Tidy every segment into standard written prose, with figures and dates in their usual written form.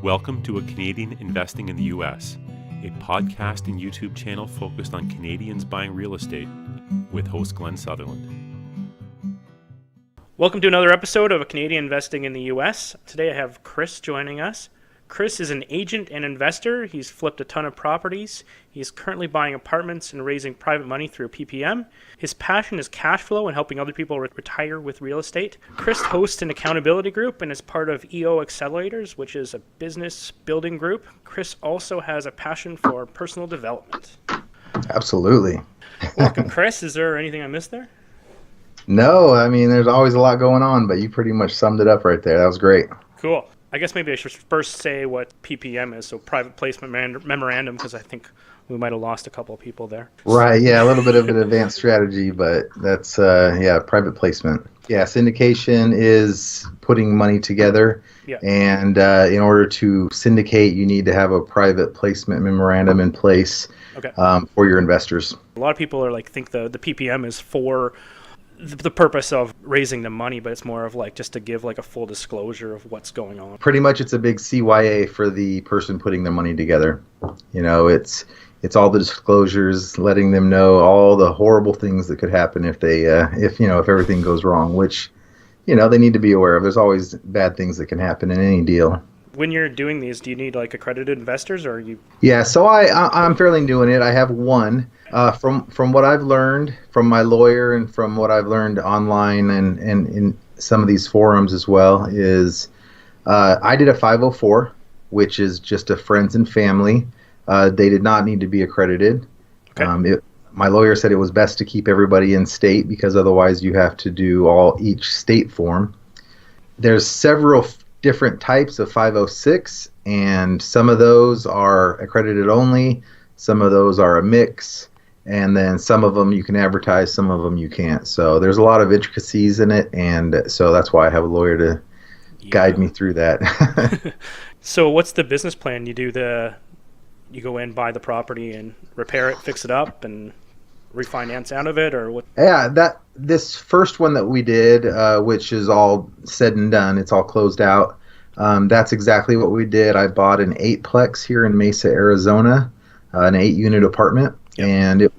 Welcome to A Canadian Investing in the U.S., a podcast and YouTube channel focused on Canadians buying real estate, with host Glenn Sutherland. Welcome to another episode of A Canadian Investing in the U.S. Today I have Kris joining us. Kris is an agent and investor. He's flipped a ton of properties. He's currently buying apartments and raising private money through PPM. His passion is cash flow and helping other people retire with real estate. Kris hosts an accountability group and is part of EO Accelerators, which is a business building group. Kris also has a passion for personal development. Absolutely. Welcome, Kris. Is there anything I missed there? No, I mean, there's always a lot going on, but you pretty much summed it up right there. That was great. Cool. I guess maybe I should first say what PPM is, so private placement memorandum, because I think we might have lost a couple of people there. Right, yeah, a little bit of an advanced strategy, but that's, private placement. Yeah, syndication is putting money together, and in order to syndicate, you need to have a private placement memorandum in place for your investors. A lot of people are think the PPM is for the purpose of raising the money, but it's more of just to give a full disclosure of what's going on. Pretty much it's a big CYA for the person putting their money together. You know, it's all the disclosures, letting them know all the horrible things that could happen if everything goes wrong, which, they need to be aware of. There's always bad things that can happen in any deal. When you're doing these, do you need accredited investors, or are you? Yeah, so I'm fairly new in it. I have one. From what I've learned from my lawyer and from what I've learned online and in some of these forums as well is I did a 504, which is just a friends and family. They did not need to be accredited. Okay. My lawyer said it was best to keep everybody in state because otherwise you have to do each state form. There's several different types of 506, and some of those are accredited only, some of those are a mix, and then some of them you can advertise, some of them you can't. So there's a lot of intricacies in it, and so that's why I have a lawyer to guide me through that. So what's the business plan? You go in, buy the property and repair it, fix it up, and refinance out of it, or what? Yeah, this first one that we did, which is all said and done, it's all closed out. That's exactly what we did. I bought an 8-plex here in Mesa, Arizona, an 8-unit apartment, and it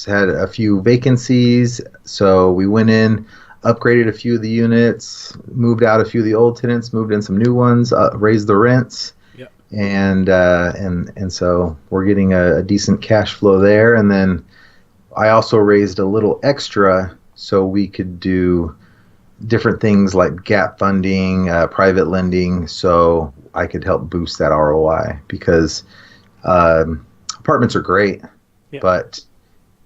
had a few vacancies. So we went in, upgraded a few of the units, moved out a few of the old tenants, moved in some new ones, raised the rents. And so we're getting a decent cash flow there. And then I also raised a little extra so we could do different things like gap funding, private lending, so I could help boost that ROI because apartments are great, but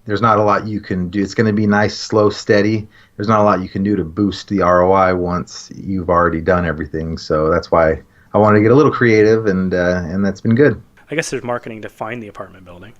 there's not a lot you can do. It's going to be nice, slow, steady. There's not a lot you can do to boost the ROI once you've already done everything. So that's why I wanted to get a little creative, and that's been good. I guess there's marketing to find the apartment building.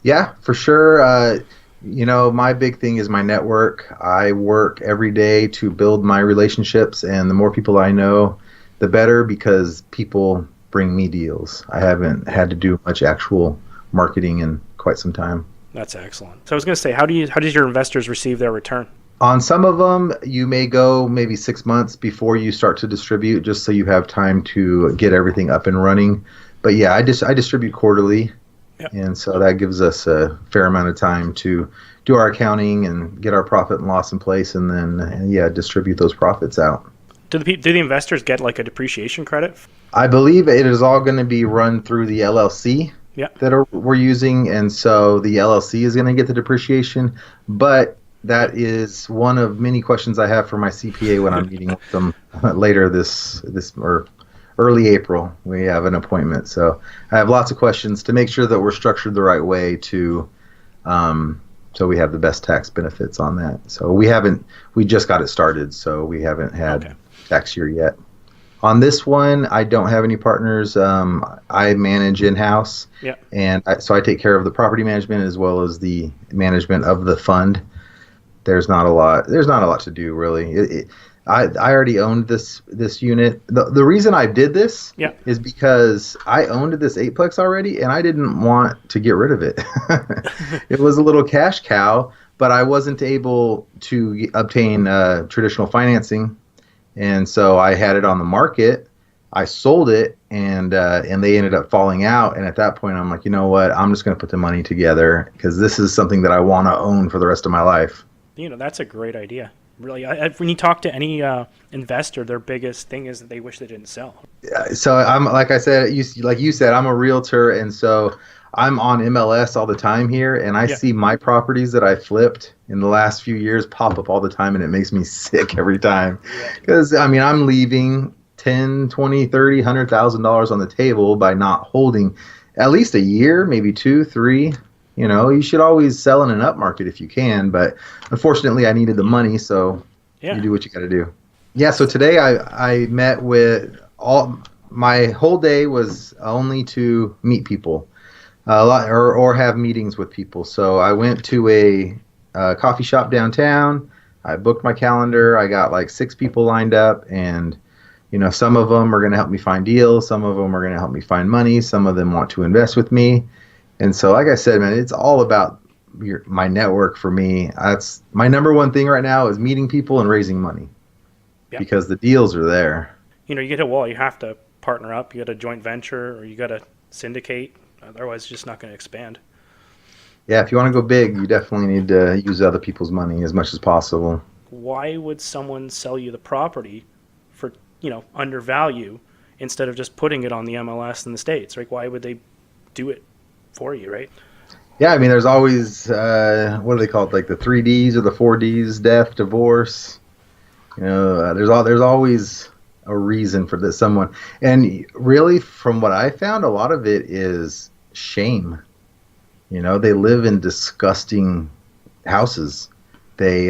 Yeah, for sure. My big thing is my network. I work every day to build my relationships, and the more people I know, the better, because people bring me deals. I haven't had to do much actual marketing in quite some time. That's excellent. So I was going to say, how does your investors receive their return? On some of them, you may go maybe 6 months before you start to distribute, just so you have time to get everything up and running. But yeah, I distribute quarterly. Yep. And so that gives us a fair amount of time to do our accounting and get our profit and loss in place, and then distribute those profits out. Do the investors get a depreciation credit? I believe it is all going to be run through the LLC that we're using, and so the LLC is going to get the depreciation. But that is one of many questions I have for my CPA when I'm meeting with them later this or early April. We have an appointment, so I have lots of questions to make sure that we're structured the right way to, so we have the best tax benefits on that. So we just got it started, so we haven't had tax year yet. On this one, I don't have any partners. I manage in-house, and so I take care of the property management as well as the management of the fund. There's not a lot to do, really. I already owned this unit. The reason I did this is because I owned this 8-plex already, and I didn't want to get rid of it. It was a little cash cow, but I wasn't able to obtain traditional financing, and so I had it on the market, I sold it, and they ended up falling out. And at that point, I'm like, you know what? I'm just going to put the money together because this is something that I want to own for the rest of my life. That's a great idea. Really, when you talk to any investor, their biggest thing is that they wish they didn't sell. So I'm, like I said, like you said, I'm a realtor, and so I'm on MLS all the time here, and I see my properties that I flipped in the last few years pop up all the time, and it makes me sick every time. Because, I mean, I'm leaving $10, $20, $30, $100,000 on the table by not holding at least a year, maybe 2, 3. You should always sell in an up market if you can, but unfortunately I needed the money, so you do what you got to do. Yeah, so today I met with my whole day was only to meet people. Or have meetings with people. So I went to a coffee shop downtown. I booked my calendar. I got like 6 people lined up, and some of them are going to help me find deals. Some of them are going to help me find money. Some of them want to invest with me. And so, like I said, man, it's all about my network for me. That's my number one thing right now is meeting people and raising money because the deals are there. You get a wall. You have to partner up. You got a joint venture, or you got to syndicate. Otherwise, it's just not going to expand. Yeah, if you want to go big, you definitely need to use other people's money as much as possible. Why would someone sell you the property for, under value instead of just putting it on the MLS in the States? Like, why would they do it for you, right? Yeah, I mean, there's always, what do they call it, like the 3Ds or the 4Ds, death, divorce. There's always a reason for this someone. And really, from what I found, a lot of it is shame. They live in disgusting houses. They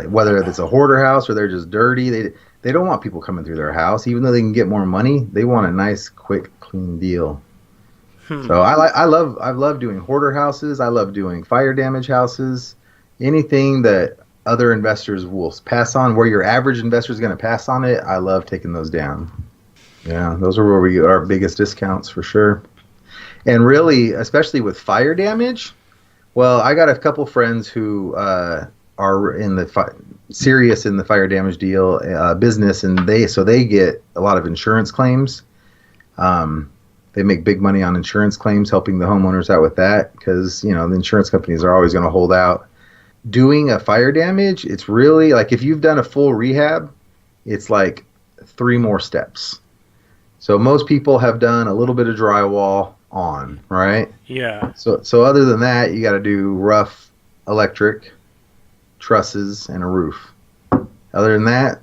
whether it's a hoarder house or they're just dirty, they don't want people coming through their house. Even though they can get more money, they want a nice, quick, clean deal. So I love doing hoarder houses. I love doing fire damage houses. Anything that other investors will pass on, where your average investor is going to pass on it, I love taking those down. Yeah, those are where we get our biggest discounts for sure. And really, especially with fire damage, well, I got a couple friends who are in the serious in the fire damage deal business, and they get a lot of insurance claims. They make big money on insurance claims, helping the homeowners out with that, because the insurance companies are always going to hold out. Doing a fire damage, it's really like if you've done a full rehab, it's like 3 more steps. So most people have done a little bit of drywall on, right? Yeah. So other than that, you got to do rough electric, trusses, and a roof. Other than that,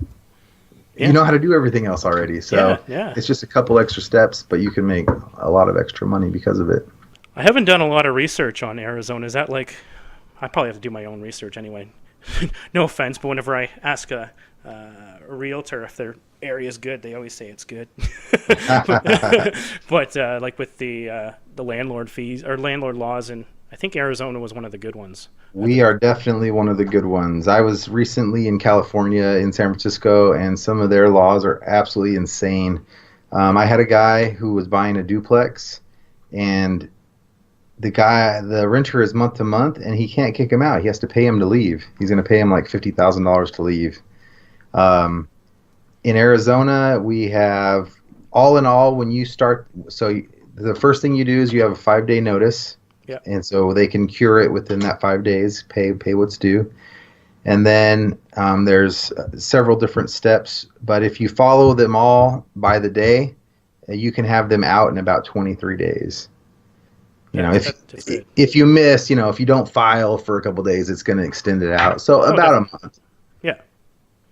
you know how to do everything else already. So it's just a couple extra steps, but you can make a lot of extra money because of it. I haven't done a lot of research on Arizona. Is that like, I probably have to do my own research anyway. No offense, but whenever I ask a realtor if their area is good, they always say it's good. But like with the landlord fees or landlord laws, and I think Arizona was one of the good ones. We are definitely one of the good ones. I was recently in California, in San Francisco, and some of their laws are absolutely insane. I had a guy who was buying a duplex, and the renter is month to month, and he can't kick him out. He has to pay him to leave. He's going to pay him like $50,000 to leave. In Arizona, we have, all in all, when you start, so the first thing you do is you have a 5-day notice. Yep. And so they can cure it within that 5 days, pay what's due. And then there's several different steps. But if you follow them all by the day, you can have them out in about 23 days. If you miss, if you don't file for a couple days, it's going to extend it out. So about a month. Yeah.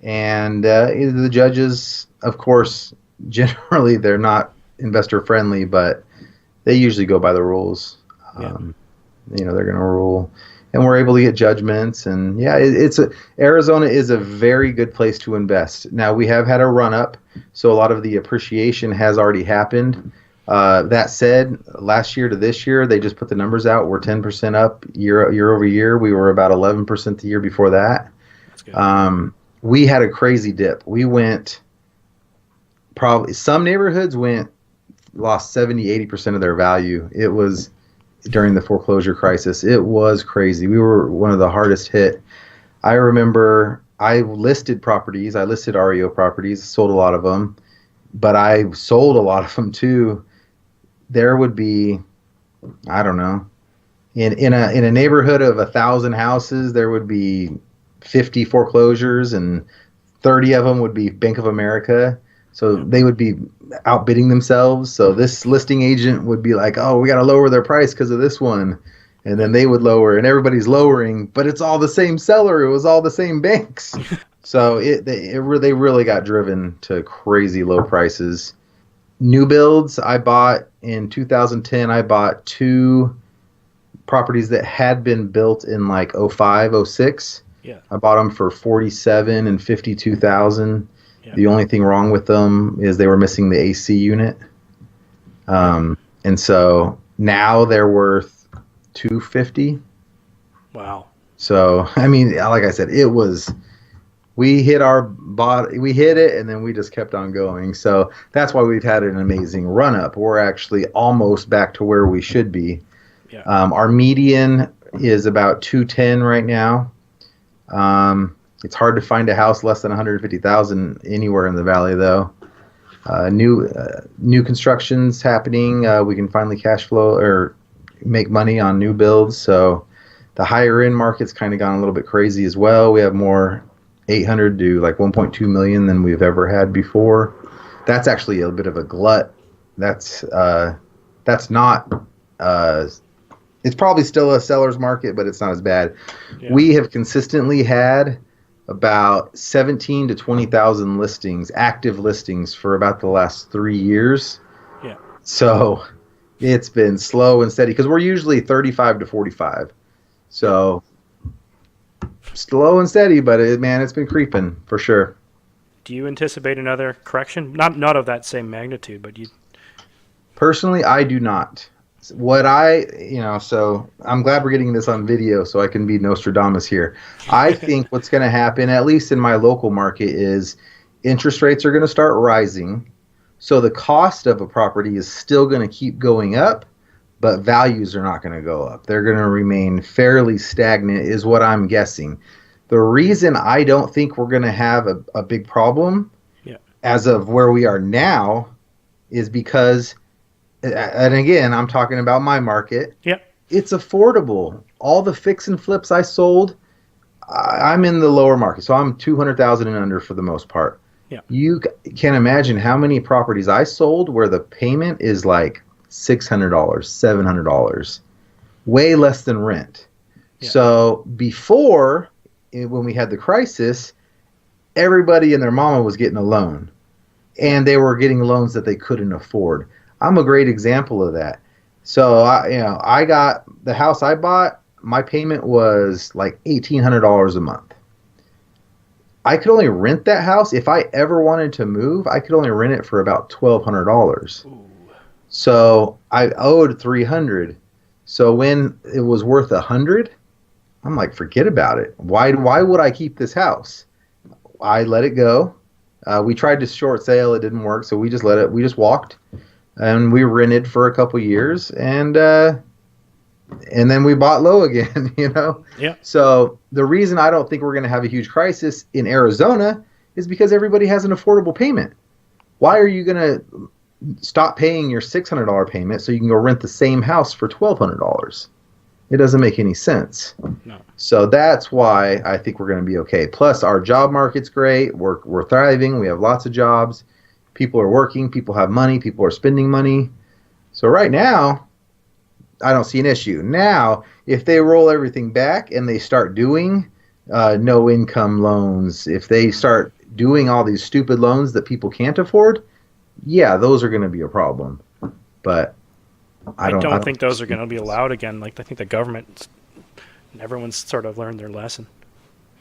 And the judges, of course, generally they're not investor friendly, but they usually go by the rules. They're going to rule, and we're able to get judgments. And Arizona is a very good place to invest. Now, we have had a run up, so a lot of the appreciation has already happened. That said, last year to this year, they just put the numbers out. We're 10% up year over year. We were about 11% the year before that. That's good. We had a crazy dip. We went, probably some neighborhoods lost 70-80% of their value. It was during the foreclosure crisis. It was crazy. We were one of the hardest hit. I remember I listed properties. I listed REO properties, sold a lot of them. but I sold a lot of them too. There would be, I don't know, in a neighborhood of 1,000 houses, there would be 50 foreclosures, and 30 of them would be Bank of America. So they would be outbidding themselves. So this listing agent would be like, "Oh, we got to lower their price because of this one," and then they would lower, and everybody's lowering, but it's all the same seller. It was all the same banks. So they really got driven to crazy low prices. New builds, I bought in 2010. I bought 2 properties that had been built in like 05, 06. Yeah. I bought them for $47,000 and $52,000. Yeah. The only thing wrong with them is they were missing the AC unit. And so now they're worth $250,000. Wow. So, I mean, like I said, we hit it, and then we just kept on going. So that's why we've had an amazing run up. We're actually almost back to where we should be. Yeah. Our median is about 210 right now. It's hard to find a house less than 150,000 anywhere in the valley, though. New construction's happening. We can finally cash flow or make money on new builds. So the higher end market's kind of gone a little bit crazy as well. We have more 800 to like 1.2 million than we've ever had before. That's actually a bit of a glut. That's not. It's probably still a seller's market, but it's not as bad. Yeah. We have consistently had about 17 to 20,000 listings, active listings, for about the last 3 years. Yeah. So it's been slow and steady because we're usually 35 to 45. So slow and steady, but it's been creeping for sure. Do you anticipate another correction? Not of that same magnitude, but you. Personally, I do not. So I'm glad we're getting this on video so I can be Nostradamus here. I think what's going to happen, at least in my local market, is interest rates are going to start rising. So the cost of a property is still going to keep going up, but values are not going to go up. They're going to remain fairly stagnant is what I'm guessing. The reason I don't think we're going to have a big problem as of where we are now is because, and again, I'm talking about my market. Yeah. It's affordable. All the fix and flips I sold, I'm in the lower market. So I'm 200,000 and under for the most part. Yeah. You can imagine how many properties I sold where the payment is like $600, $700, way less than rent. Yeah. So before, when we had the crisis, everybody and their mama was getting a loan, and they were getting loans that they couldn't afford. I'm a great example of that. So I got the house I bought. My payment was like $1,800 a month. I could only rent that house if I ever wanted to move. I could only rent it for about $1,200. Ooh. So I owed $300. So when it was worth $100, I'm like, forget about it. Why would I keep this house? I let it go. We tried to short sale. It didn't work. So we just let it. We just walked, and we rented for a couple years, and then we bought low again. Yeah. So the reason I don't think we're going to have a huge crisis in Arizona is because everybody has an affordable payment. Why are you going to stop paying your $600 payment so you can go rent the same house for $1,200? It doesn't make any sense. No. So that's why I think we're going to be okay. Plus, our job market's great. We're thriving. We have lots of jobs. People are working. People have money. People are spending money. So right now, I don't see an issue. Now, if they roll everything back and they start doing no-income loans, if they start doing all these stupid loans that people can't afford, yeah, those are going to be a problem. But I don't think those are going to be allowed again. Like, I think the government and everyone's sort of learned their lesson.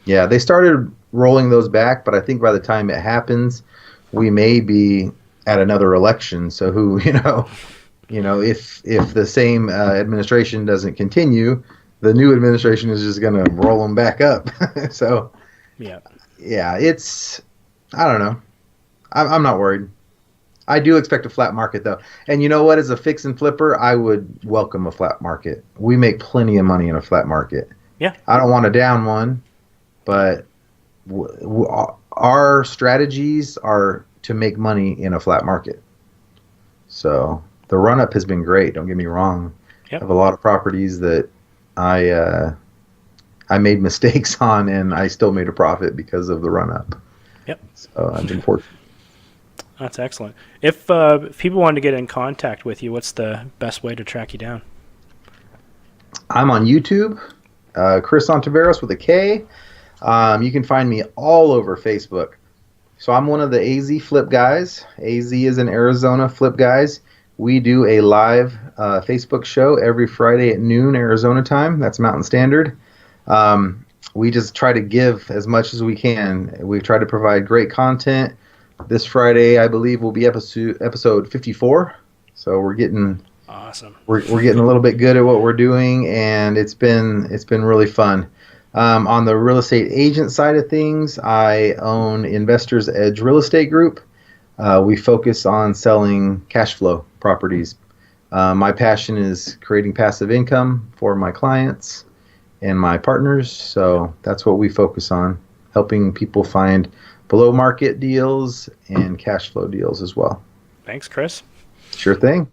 Yeah, they started rolling those back, but I think by the time it happens, we may be at another election. So if the same administration doesn't continue, the new administration is just going to roll them back up. So yeah, I don't know. I'm not worried. I do expect a flat market, though. And you know what? As a fix and flipper, I would welcome a flat market. We make plenty of money in a flat market. Yeah. I don't want a down one, but our strategies are to make money in a flat market. So the run up has been great. Don't get me wrong. Yep. I have a lot of properties that I made mistakes on, and I still made a profit because of the run up. Yep. So I've been fortunate. That's excellent. If people wanted to get in contact with you, what's the best way to track you down? I'm on YouTube, Kris Ontiveros with a K. You can find me all over Facebook. So I'm one of the AZ Flip Guys. AZ is in Arizona Flip Guys. We do a live Facebook show every Friday at noon Arizona time. That's Mountain Standard. We just try to give as much as we can. We try to provide great content. This Friday, I believe, will be episode 54. So we're getting awesome. We're getting a little bit good at what we're doing, and it's been really fun. On the real estate agent side of things, I own Investors Edge Real Estate Group. We focus on selling cash flow properties. My passion is creating passive income for my clients and my partners, so that's what we focus on, helping people find below market deals and cash flow deals as well. Thanks, Kris. Sure thing.